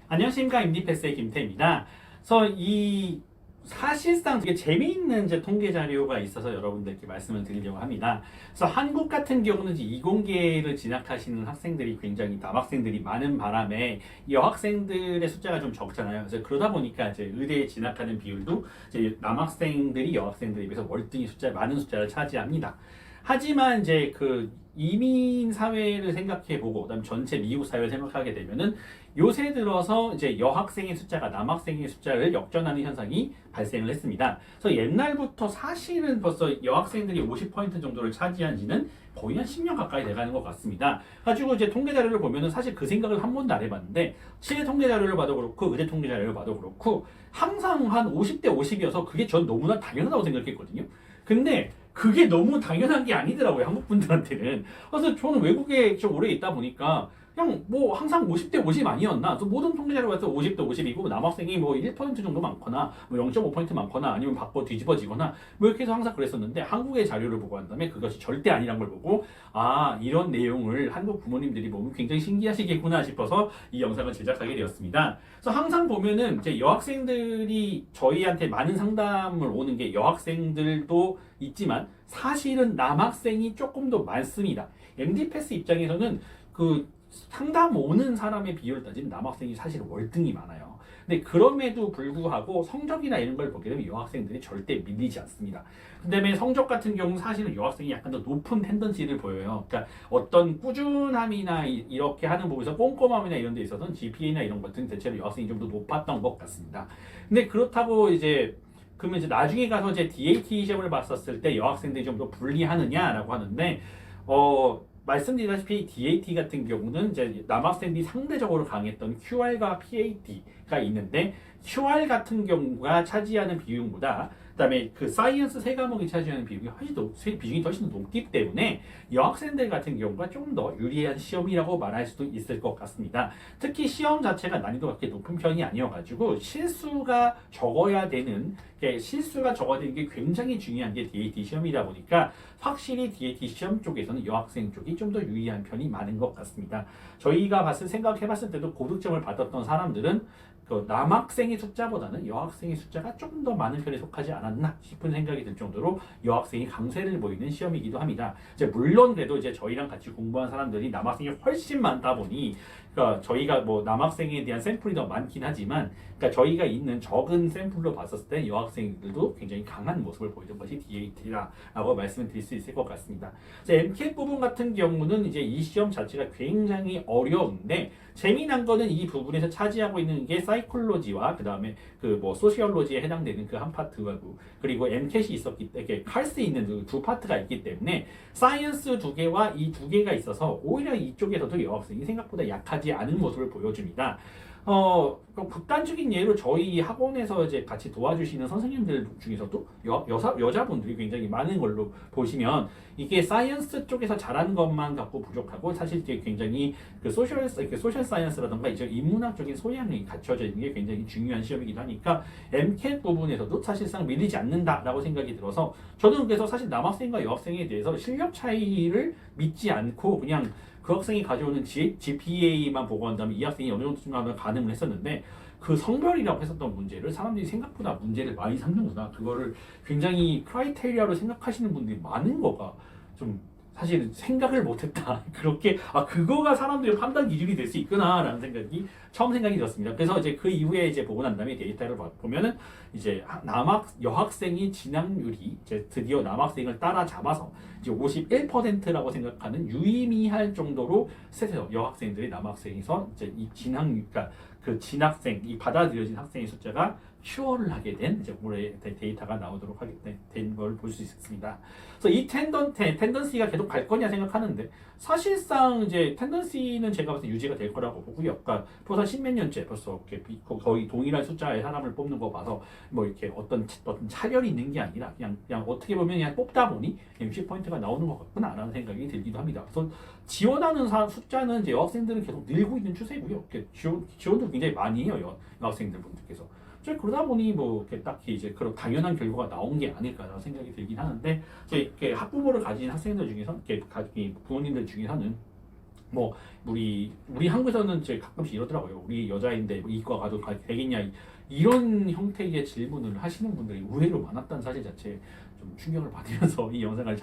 안녕하십니까, 임디패스의 김태입니다. 그래서 사실상 되게 재미있는 이제 통계 자료가 있어서 여러분들께 말씀을 드리려고 합니다. 그래서 한국 같은 경우는 이제 이공계를 진학하시는 학생들이 굉장히 남학생들이 많은 바람에 이 여학생들의 숫자가 좀 적잖아요. 그래서 그러다 보니까 이제 의대에 진학하는 비율도 이제 남학생들이 여학생들에 비해서 월등히 많은 숫자를 차지합니다. 하지만 이제 그 이민 사회를 생각해 보고 그다음 전체 미국 사회를 생각하게 되면은 요새 들어서 이제 여학생의 숫자가 남학생의 숫자를 역전하는 현상이 발생을 했습니다. 그래서 옛날부터 사실은 벌써 여학생들이 50% 정도를 차지한 지는 거의 한 10년 가까이 돼가는 것 같습니다. 가지고 이제 통계 자료를 보면은 사실 그 생각을 한 번도 안 해봤는데 치대 통계 자료를 봐도 그렇고 의대 통계 자료를 봐도 그렇고 항상 한 50대 50이어서 그게 전 너무나 당연하다고 생각했거든요. 근데 그게 너무 당연한 게 아니더라고요, 한국 분들한테는. 그래서 저는 외국에 좀 오래 있다 보니까 그냥 뭐 항상 50대 50 아니었나? 그래서 모든 통계자료가 50대 50이고 남학생이 뭐 1% 정도 많거나 뭐 0.5% 많거나 아니면 바꿔 뒤집어지거나 뭐 이렇게 해서 항상 그랬었는데 한국의 자료를 보고 한 다음에 그것이 절대 아니란 걸 보고 아, 이런 내용을 한국 부모님들이 보면 굉장히 신기하시겠구나 싶어서 이 영상을 제작하게 되었습니다. 그래서 항상 보면은 이제 여학생들이 저희한테 많은 상담을 오는 게 여학생들도 있지만 사실은 남학생이 조금 더 많습니다. MD 패스 입장에서는 그 상담 오는 사람의 비율을 따지면 남학생이 사실 월등히 많아요. 근데 그럼에도 불구하고 성적이나 이런 걸 보게 되면 여학생들이 절대 밀리지 않습니다. 그다음에 성적 같은 경우는 사실은 여학생이 약간 더 높은 텐던시를 보여요. 그러니까 어떤 꾸준함이나 이렇게 하는 부분에서 꼼꼼함이나 이런 데 있어서는 GPA나 이런 것들은 대체로 여학생이 좀 더 높았던 것 같습니다. 근데 그렇다고 그러면 이제 나중에 가서 이제 DAT 시험을 봤었을 때 여학생들이 좀 더 불리하느냐라고 하는데, 말씀드렸다시피 DAT 같은 경우는 이제 남학생들이 상대적으로 강했던 QR과 PAT가 있는데, QR 같은 경우가 차지하는 비중보다 그다음에 그 사이언스 세 과목이 차지하는 비중이 훨씬 더 높기 때문에 여학생들 같은 경우가 좀 더 유리한 시험이라고 말할 수도 있을 것 같습니다. 특히 시험 자체가 난이도가 그렇게 높은 편이 아니어가지고 실수가 적어야 되는 게 굉장히 중요한 게 DAT 시험이다 보니까 확실히 DAT 시험 쪽에서는 여학생 쪽이 좀 더 유리한 편이 많은 것 같습니다. 저희가 생각해봤을 때도 고득점을 받았던 사람들은 그 남학생의 숫자보다는 여학생의 숫자가 조금 더 많은 편에 속하지 않았나 싶은 생각이 들 정도로 여학생이 강세를 보이는 시험이기도 합니다. 물론 그래도 저희랑 같이 공부한 사람들이 남학생이 훨씬 많다 보니 그러니까 저희가 뭐 남학생에 대한 샘플이 더 많긴 하지만 그러니까 저희가 있는 적은 샘플로 봤었을 때 여학생들도 굉장히 강한 모습을 보이던 것이 DAT라고 말씀을 드릴 수 있을 것 같습니다. MCAT 부분 같은 경우는 이 시험 자체가 굉장히 어려운데 재미난 거는 이 부분에서 차지하고 있는 게 사이콜로지와 그 다음에 그 뭐 소시올로지에 해당되는 그 한 파트하고 그리고 MCAT이 있었기 때문에 할 수 있는 그 두 파트가 있기 때문에 사이언스 두 개와 이 두 개가 있어서 오히려 이쪽에서도 여학생이 생각보다 약하지 않은 모습을 보여줍니다. 극단적인 예로 저희 학원에서 같이 도와주시는 선생님들 중에서도 여자분들이 굉장히 많은 걸로 보시면 이게 사이언스 쪽에서 잘하는 것만 갖고 부족하고 사실 굉장히 그 소셜 사이언스라던가 인문학적인 소양이 갖춰져 있는 게 굉장히 중요한 시험이기도 하니까 MCAT 부분에서도 사실상 밀리지 않는다라고 생각이 들어서 저는 그래서 사실 남학생과 여학생에 대해서 실력 차이를 믿지 않고 그냥 그 학생이 가져오는 GPA만 보고 한 다음에 이 학생이 어느 정도 수준하면 가늠을 했었는데 그 성별이라고 했었던 문제를 사람들이 생각보다 문제를 많이 삼는구나. 그거를 굉장히 크라이테리아로 생각하시는 분들이 많은 거가 좀 사실 생각을 못했다. 그거가 사람들의 판단 기준이 될 수 있구나라는 처음 생각이 들었습니다. 그래서 그 이후에 보고 난 다음에 데이터를 보면은 여학생이 진학률이 드디어 남학생을 따라잡아서 51%라고 생각하는 유의미할 정도로 세서 여학생들이 남학생에서 이 진학률, 그러니까 그 진학생, 이 받아들여진 학생의 숫자가 큐어를 하게 된 올해 데이터가 나오도록 하게 된 걸 볼 수 있습니다. 그래서 이 텐던시가 계속 갈 거냐 생각하는데 사실상 텐던시는 제가 봤을 때 유지가 될 거라고 보고요. 그러니까 벌써 십몇 년째 벌써 이렇게 거의 동일한 숫자의 사람을 뽑는 거 봐서 뭐 이렇게 어떤 차별이 있는 게 아니라 그냥 어떻게 보면 그냥 뽑다 보니 60%가 나오는 것 같구나라는 생각이 들기도 합니다. 그래서 지원하는 숫자는 여학생들은 계속 늘고 있는 추세고요. 지원도 굉장히 많이 해요, 여학생들 분들께서. 그러다 보니 뭐 딱히 그런 당연한 결과가 나온 게 아닐까라는 생각이 들긴 하는데 학부모를 가진 학생들 중에서 부모님들 중에서는 뭐 우리 한국에서는 이제 가끔씩 이러더라고요. 우리 여자인데 뭐 이과 가도 되겠냐 이런 형태의 질문을 하시는 분들이 의외로 많았다는 사실 자체에 좀 충격을 받으면서 이 영상을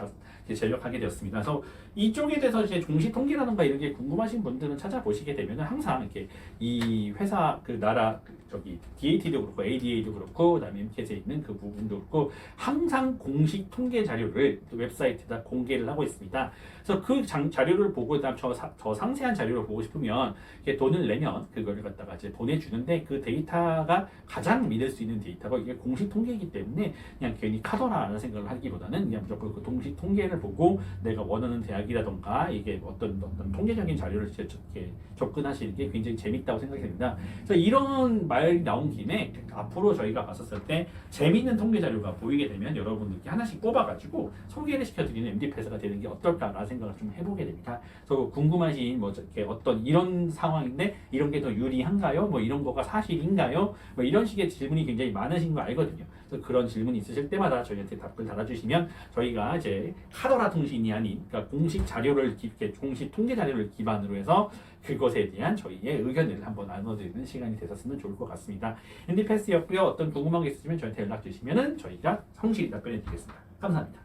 이제 제작하게 되었습니다. 그래서 이쪽에 대해서 이제 종시 통계라든가 이런 게 궁금하신 분들은 찾아보시게 되면 항상 이렇게 이 회사 그 나라 저기 DAT도 그렇고 ADA도 그렇고 그다음에 MCAT에 있는 그 부분도 그렇고 항상 공식 통계 자료를 웹사이트에다 공개를 하고 있습니다. 그래서 그 자료를 보고 그다음 더 상세한 자료를 보고 싶으면 이렇게 돈을 내면 그거를 갖다가 이제 보내주는데 그 데이터가 가장 믿을 수 있는 데이터가 이게 공식 통계이기 때문에 그냥 괜히 카더라라는 생각을 하기보다는 그냥 무조건 그 공식 통계를 보고 내가 원하는 대학이라던가 이게 어떤 통계적인 자료를 이렇게 접근하시는 게 굉장히 재밌다고 생각이 됩니다. 그래서 이런 말이 나온 김에 앞으로 저희가 봤었을 때 재미있는 통계 자료가 보이게 되면 여러분들께 하나씩 뽑아가지고 소개를 시켜드리는 MD패스가 되는 게 어떨까라는 생각을 좀 해보게 됩니다. 그래서 궁금하신 뭐 이렇게 어떤 이런 상황인데 이런 게 더 유리한가요? 뭐 이런 거가 사실인가요? 뭐 이런 식의 질문이 굉장히 많으신 거 알거든요. 그래서 그런 질문이 있으실 때마다 저희한테 답글 달아주시면 저희가 이제 카더라 통신이 아닌 그러니까 공식 자료를 공식 통계 자료를 기반으로 해서 그것에 대한 저희의 의견을 한번 나눠드리는 시간이 되셨으면 좋을 것 같습니다. MD패스였고요. 어떤 궁금한 게 있으시면 저희한테 연락 주시면 저희가 성실히 답변해 드리겠습니다. 감사합니다.